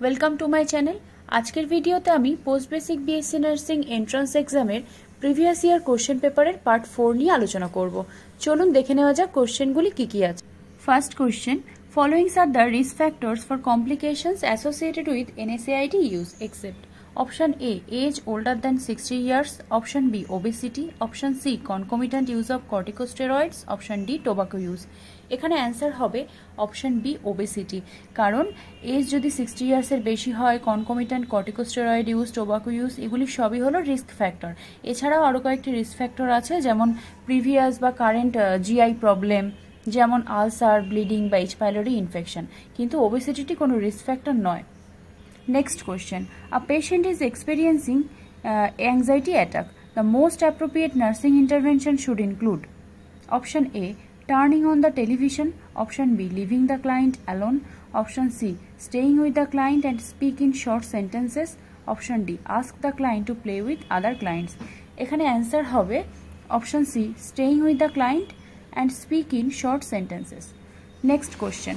Welcome to my channel. আজকের ভিডিওতে আমি post basic BSc nursing entrance এক্সামের প্রিভিয়াস ইয়ার কোশ্চেন পেপারের পার্ট 4 নিয়ে আলোচনা করব। চলুন দেখে নেওয়া যাক কোশ্চেনগুলি কি কি আছে। First question, following are the risk factors for complications associated with NSAID use except Option A, age older than 60 years. Option B, obesity. Option C, concomitant use of corticosteroids. Option D, tobacco use. এখানে answer হবে option B, obesity. কারণ age যদি 60 ইয়ার্সের বেশি হয়, কনকমিট্যান্ট corticosteroid use, tobacco use, এগুলি সবই হলো risk factor. এছাড়াও আরও কয়েকটি রিস্ক ফ্যাক্টর আছে, যেমন প্রিভিয়াস বা কারেন্ট জিআই প্রবলেম, যেমন আলসার, ব্লিডিং বা এইচ পাইলোরি ইনফেকশন। কিন্তু ওবেসিটি কোনো রিস্ক ফ্যাক্টর নয়। Next question. A patient is experiencing anxiety attack. The most appropriate nursing intervention should include Option A, turning on the television. Option B, leaving the client alone. Option C, staying with the client and speak in short sentences. Option D, ask the client to play with other clients. এখানে answer হবে Option C, staying with the client and speak in short sentences. Next question.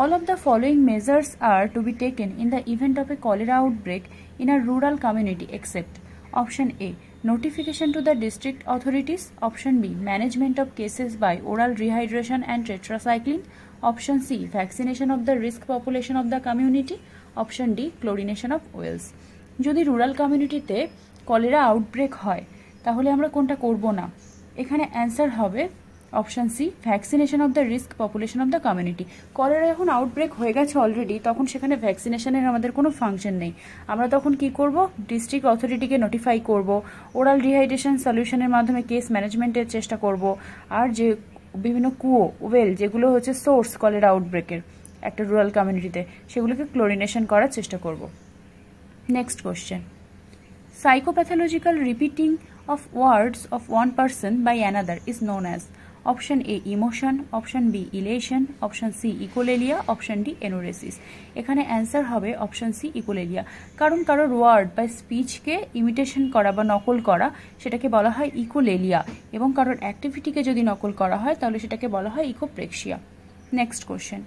All of the following measures are to be taken in the event of a cholera outbreak in a rural community except Option A, notification to the district authorities. Option B, management of cases by oral rehydration and tetracycline. Option C, vaccination of the risk population of the community. Option D, chlorination of wells. যদি rural কমিউনিটিতে cholera outbreak হয় তাহলে আমরা কোনটা করব না? এখানে answer হবে option C, vaccination of the risk population of the community. Cholera যখন আউটব্রেক হয়ে গেছে অলরেডি, তখন সেখানে ভ্যাকসিনেশনের আমাদের কোনো ফাংশন নেই। আমরা তখন কি করব? ডিস্ট্রিক্ট অথরিটিকে নোটিফাই করব, ওরাল রিহাইড্রেশন সলিউশনের মাধ্যমে কেস ম্যানেজমেন্টের চেষ্টা করব, আর যে বিভিন্ন কুয়ো, ওয়েল, যেগুলো হচ্ছে সোর্স কলেরা আউটব্রেকের একটা রুরাল কমিউনিটিতে, সেগুলোকে ক্লোরিনেশন করার চেষ্টা করব। Next question, psychopathological repeating of words of one person by another is known as Option A, emotion. Option B, elation. Option C, echolalia. Option D, enuresis. এখানে answer হবে option C, ইকোলেলিয়া। কারণ কারোর word বা স্পিচকে imitation করা বা নকল করা, সেটাকে বলা হয় ইকোলেলিয়া, এবং কারোর অ্যাক্টিভিটিকে যদি নকল করা হয় তাহলে সেটাকে বলা হয় echopraxia. Next question,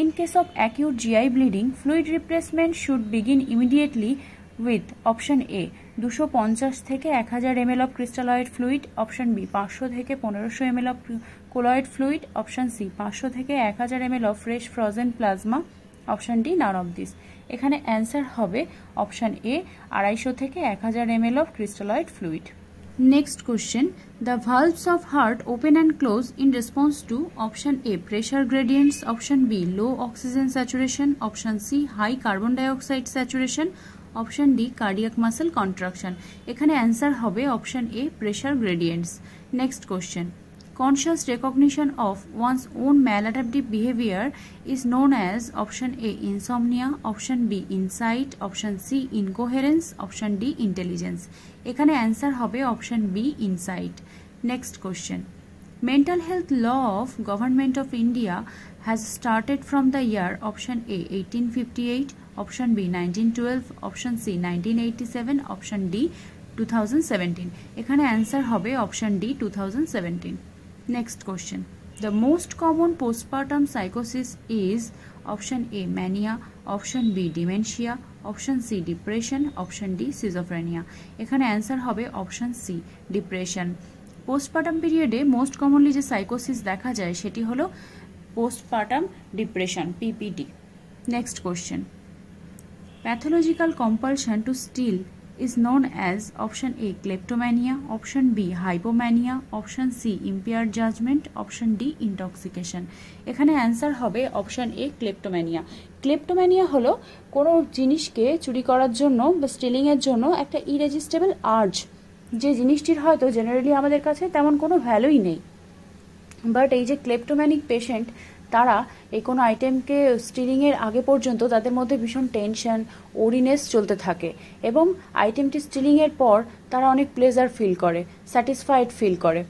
in case of acute GI bleeding, fluid replacement should begin immediately with Option A, 250 থেকে 1000 ml of crystalloid fluid. Option B, 500 থেকে 1500 ml of colloid fluid. Option C, 500 থেকে 1000 ml of fresh frozen plasma. Option D, none of this. এখানে answer হবে option এ, 250 থেকে 1000 ml of crystalloid fluid. Next question, the valves of heart open and close in response to Option A, pressure gradients. Option B, low oxygen saturation. Option C, high carbon dioxide saturation. Option D, cardiac muscle contraction. এখানে answer হবে option A, pressure gradients. Next question, conscious recognition of one's own maladaptive behavior is known as Option A, insomnia. Option B, insight. Option C, incoherence. Option D, intelligence. এখানে answer হবে option B, insight. Next question, mental health law of Government of India has started from the year Option A, 1858. Option B, 1912. Option C, 1987. Option D, 2017. এখানে answer হবে option D, 2017। Next question, the most common postpartum psychosis is Option A, mania. Option B, dementia. Option C, depression. Option D, schizophrenia. এখানে answer হবে option C, depression. Postpartum পিরিয়ডে most commonly যে সাইকোসিস দেখা যায় সেটি হলো postpartum depression, PPD. Next question, pathological compulsion to steal is known as Option A, kleptomania. Option B, hypomania. Option C, impaired judgment. Option D, intoxication. এখানে answer হবে option এ, kleptomania. Kleptomania হলো কোনো জিনিসকে চুরি করার জন্য বা স্টিলিংয়ের জন্য একটা ইরেজিস্টেবল আর্জ, যে জিনিসটির হয়তো জেনারেলি আমাদের কাছে তেমন কোনো ভ্যালুই নেই, বাট এই যে ক্লেপ্টোম্যানিক পেশেন্ট, তারা এই কোনো আইটেমকে স্টিলিংয়ের আগে পর্যন্ত তাদের মধ্যে ভীষণ টেনশন, ওরিনেস চলতে থাকে, এবং আইটেমটি স্টিলিংয়ের পর তারা অনেক প্লেজার ফিল করে, স্যাটিসফাইড ফিল করে,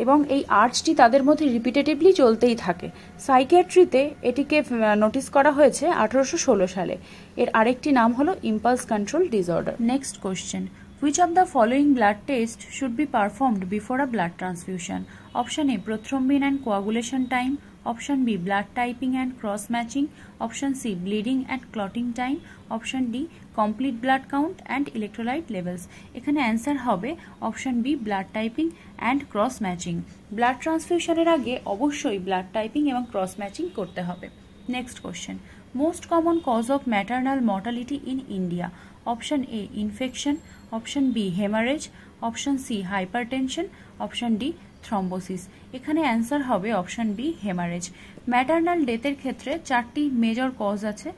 এবং এই আর্জটি তাদের মধ্যে রিপিটেটিভলি চলতেই থাকে। সাইকিয়াট্রিতে এটিকে নোটিস করা হয়েছে 1816 সালে। এর আরেকটি নাম হলো impulse control disorder. Next question, which of the following blood tests should be performed before a blood transfusion? Option A, prothrombin and coagulation time. Option B, blood typing and cross matching. Option C, bleeding and clotting time. Option D, complete blood count and electrolyte levels. এখানে answer হবে option B, blood typing and cross matching. Blood ট্রান্সফিউশনের আগে অবশ্যই blood typing এবং cross matching করতে হবে। Next question, most common cause of maternal mortality in India. Option A, infection. Option B, haemorrhage. Option C, hypertension. Option D, thrombosis. এখানে answer হবে option B, haemorrhage. Maternal ডেথের ক্ষেত্রে 4টি major cause আছে: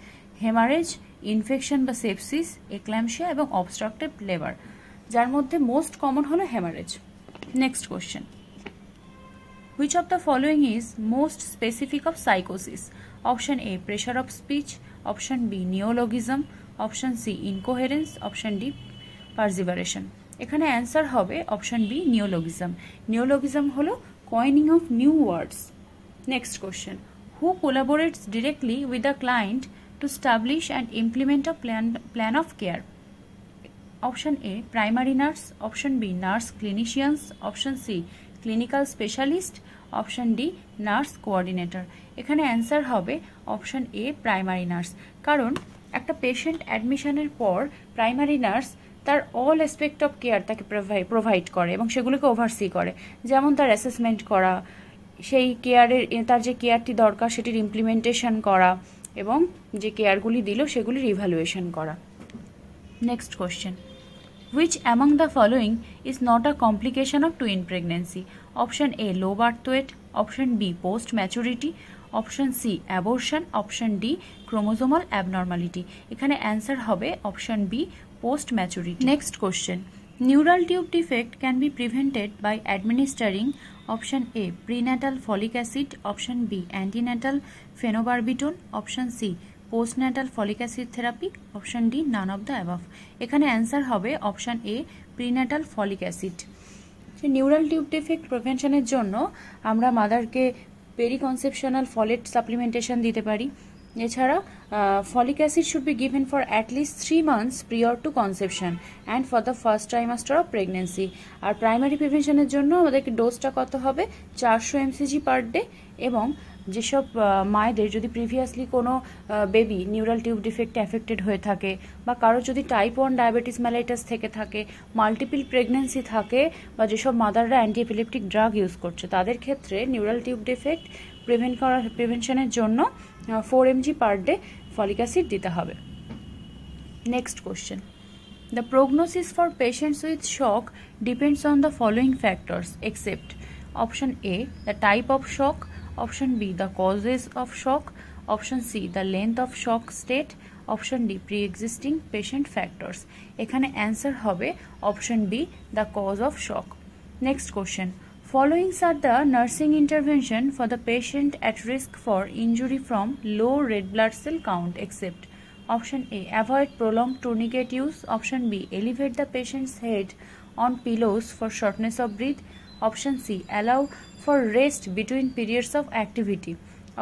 haemorrhage, infection বা sepsis, eclampsia এবং obstructive labour, যার মধ্যে মোস্ট কমন হলো haemorrhage. Next question, which of the following is most specific of psychosis? Option A, pressure of speech. Option B, neologism. Option C, incoherence. Option D, perseveration. এখানে answer হবে option B, neologism. Neologism হলো coining of new words. Next question, who collaborates directly with the client to establish and implement a plan of care? Option A, primary nurse. Option B, nurse clinicians. Option C, clinical specialist. Option D, nurse coordinator. এখানে answer হবে option A, primary nurse. কারণ একটা patient অ্যাডমিশনের পর primary nurse তার all aspect of care তাকে provide করে এবং সেগুলোকে ওভারসি করে, যেমন তার অ্যাসেসমেন্ট করা, সেই কেয়ারের তার যে কেয়ারটি দরকার সেটির ইমপ্লিমেন্টেশন করা এবং যে কেয়ারগুলি দিল সেগুলির ইভ্যালুয়েশন করা। Next question, which among the following is not a complication of twin pregnancy? Option A, low birth weight. Option B, post maturity. Option C, abortion. Option D, chromosomal abnormality. এখানে answer হবে option B, post maturity. Next question, neural tube defect can be prevented by administering option A, prenatal folic acid. Option B, antenatal phenobarbital. Option C, postnatal folic acid therapy. Option D, none of the above. এখানে answer হবে option A, prenatal folic acid. Neural tube defect প্রিভেনশনের জন্য আমরা মাদারকে periconceptional folate supplementation দিতে পারি। এছাড়া folic acid should be given for at least 3 months prior to conception and for the first trimester of pregnancy. আর প্রাইমারি প্রিভেনশনের জন্য আমাদেরকে ডোজটা কত হবে, 400 mcg পার ডে। এবং যেসব মায়েদের যদি প্রিভিয়াসলি কোনো বেবি নিউরাল টিউব ডিফেক্টে অ্যাফেক্টেড হয়ে থাকে বা কারো যদি টাইপ 1 ডায়াবেটিস মেলাইটাস থেকে থাকে, মাল্টিপল প্রেগনেন্সি থাকে বা যেসব মাদাররা অ্যান্টি এপিলেপটিক ড্রাগ ইউজ করছে, তাদের ক্ষেত্রে নিউরাল টিউব ডিফেক্ট প্রিভেনশনের জন্য 4 mg per day folic acid দিতে হবে। Next question, the prognosis for patients with shock depends on the following factors except option A, the type of shock. Option B, the causes of shock. Option C, the length of shock state. Option D, pre-existing patient factors. এখানে answer হবে option B, the cause of shock. Next question, following are the nursing intervention for the patient at risk for injury from low red blood cell count except option A, avoid prolonged tourniquet use. Option B, elevate the patient's head on pillows for shortness of breath. Option C, allow for rest between periods of activity.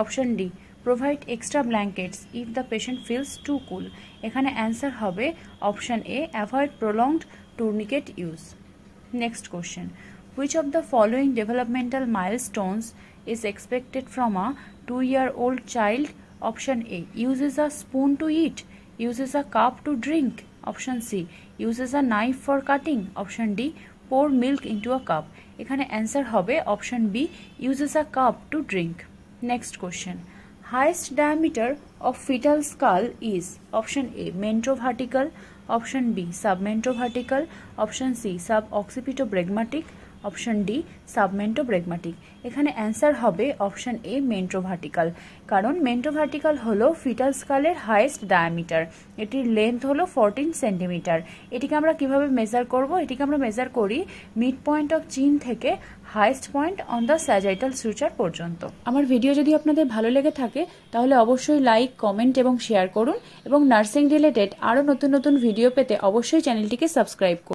Option D, provide extra blankets if the patient feels too cool. এখানে answer হবে option A, avoid prolonged tourniquet use. Next question, which of the following developmental milestones is expected from a 2-year-old child? Option A, uses a spoon to eat. Uses a cup to drink. Option C, uses a knife for cutting. Option D, pour milk into a cup. এখানে answer হবে option B, uses a cup to drink. Next question, highest diameter of fetal skull is option A, mentrovertical. Option B, submentrovertical. Option C, suboccipitobregmatic. Option D, submentobregmatic. এখানে answer হবে option A, mentovertical. কারণ mentovertical হলো fetal স্কালের highest diameter, এটির length হলো 14 centimetre. এটিকে আমরা কিভাবে মেজার করব? এটিকে আমরা মেজার করি মিড পয়েন্ট অফ চিন থেকে highest point on the sagittal suture পর্যন্ত। আমার ভিডিও যদি আপনাদের ভালো লেগে থাকে তাহলে অবশ্যই লাইক, কমেন্ট এবং শেয়ার করুন এবং নার্সিং রিলেটেড আরও নতুন নতুন ভিডিও পেতে অবশ্যই চ্যানেলটিকে সাবস্ক্রাইব করুন।